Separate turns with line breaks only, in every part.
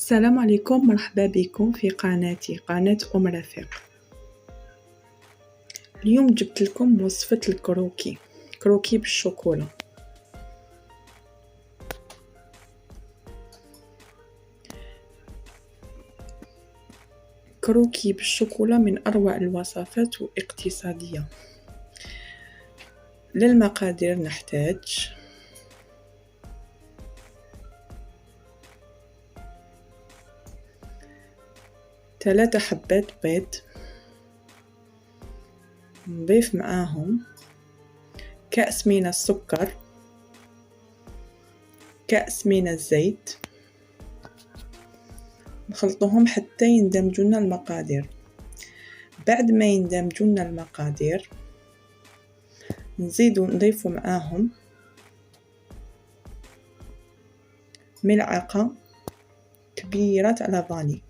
السلام عليكم، مرحبا بكم في قناتي قناة أم رفيق. اليوم جبت لكم وصفة كروكي بالشوكولا. كروكي بالشوكولا من أروع الوصفات واقتصادية. للمقادير نحتاج 3 حبات بيض، نضيف معاهم كأس من السكر، كأس من الزيت، نخلطهم حتى يندمجون المقادير. بعد ما يندمجون المقادير نضيف معاهم ملعقة كبيرة على فاني.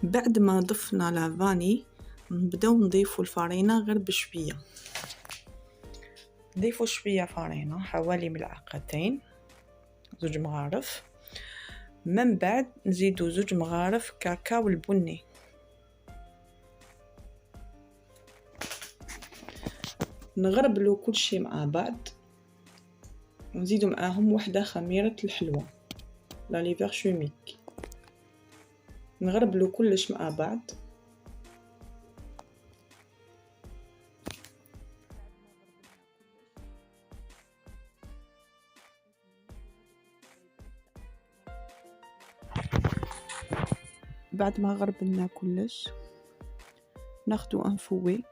بعد ما ضفنا لافاني نبداو نضيفو الفرينة غير بشوية. نضيفو شوية فرينة، حوالي ملعقتين، 2 مغارف. من بعد نزيدو 2 مغارف كاكاو البني. نغربلو كل شيء مع بعض، ونزيدو معاهم وحدة خميرة الحلوى لا ليفر شوميك. نغربلو كلش مع بعض. بعد ما غربلنا كلش ناخدو ان فوي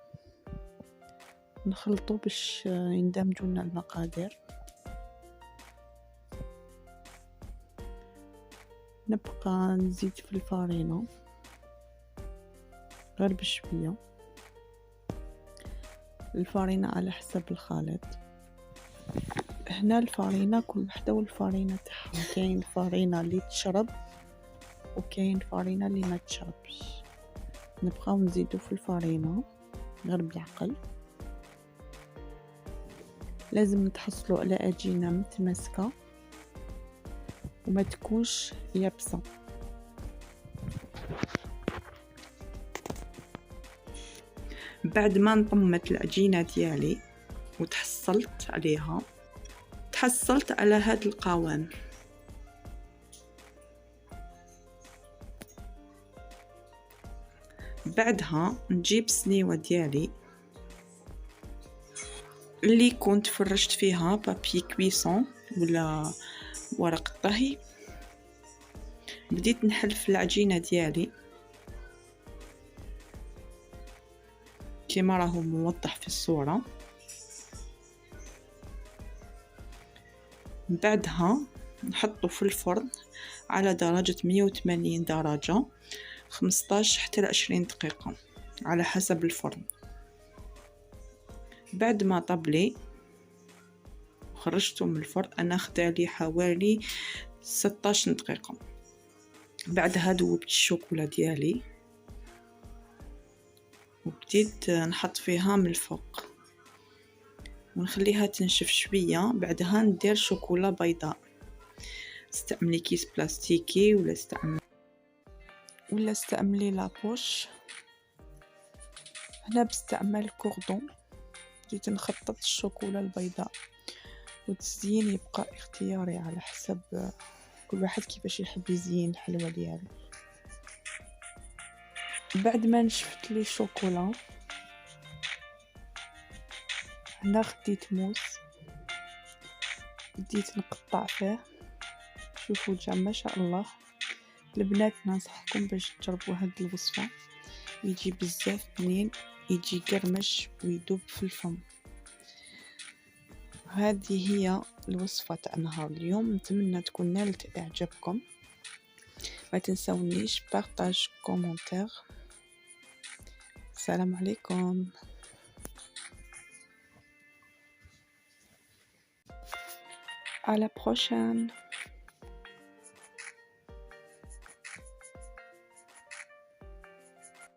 نخلطو باش يندمجوا لنا المقادير. نبقى نزيد في الفرينة غير بشوية، الفرينة على حسب الخليط. هنا الفرينة كل وحدة والفرينة تاعها، كاين الفرينة اللي تشرب وكاين فرينة اللي ما تشربش. نبقاو نزيدو في الفرينة غير بالعقل. لازم نتحصلوا على عجينة متماسكة وما تكونش يابسة. بعد ما نطمت العجينة ديالي وتحصلت عليها، تحصلت على هذا القوام. بعدها نجيب سنيوة ديالي اللي كنت فرشت فيها بابي كويسون ولا ورق الطهي. بديت نحلف العجينة ديالي كما راهو موضح في الصورة. بعدها نحطه في الفرن على درجة 180 درجة 15 حتى 20 دقيقة على حسب الفرن. بعد ما طبلي خرجته من الفرن، انا خدالي حوالي 16 دقيقة. بعدها ذوبت الشوكولا ديالي وبديت نحط فيها من الفوق ونخليها تنشف شوية. بعدها ندير شوكولا بيضاء. استعملي كيس بلاستيكي ولا استعملي لابوش. هنا بستعمل كوردون. بديت نخطط الشوكولا البيضاء، والتزيين يبقى اختياري على حسب كل واحد كيفاش يحب يزين الحلوى ديالو. بعد ما نشفت لي الشوكولا، هنا خديت موس بديت نقطع فيه. شوفوا جا ما شاء الله. البنات ننصحكم باش تجربوا هاد الوصفة، يجي بزاف بنين، يجي قرمش ويدوب في الفم. هذه هي الوصفة تاع نهار اليوم. نتمنى تكون نالت اعجابكم. ما تنسونيش بارطاج، كومنتير. السلام عليكم. À la prochaine.